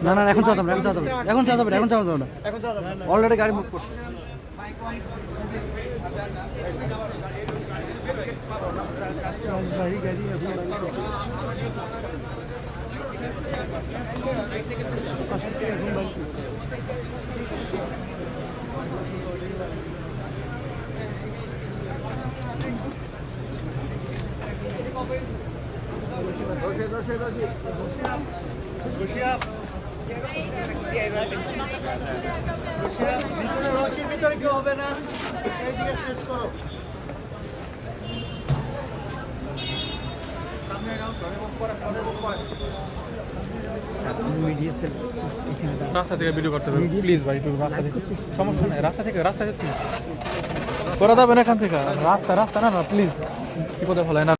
না না এখন যাওয়া যাবে এখন যাওয়া যাবে না অলরেডি গাড়ি মুভ করছে ভিতরে কেউ হবে না এইদিকে শেষ করো রাস্তা থেকে ভিডিও করতে হবে প্লিজ ভাই রাস্তা থেকে সমস্যা নেই রাস্তা থেকে করা যাবে না এখান থেকে রাস্তা না প্লিজ বিপদে ফেলায় না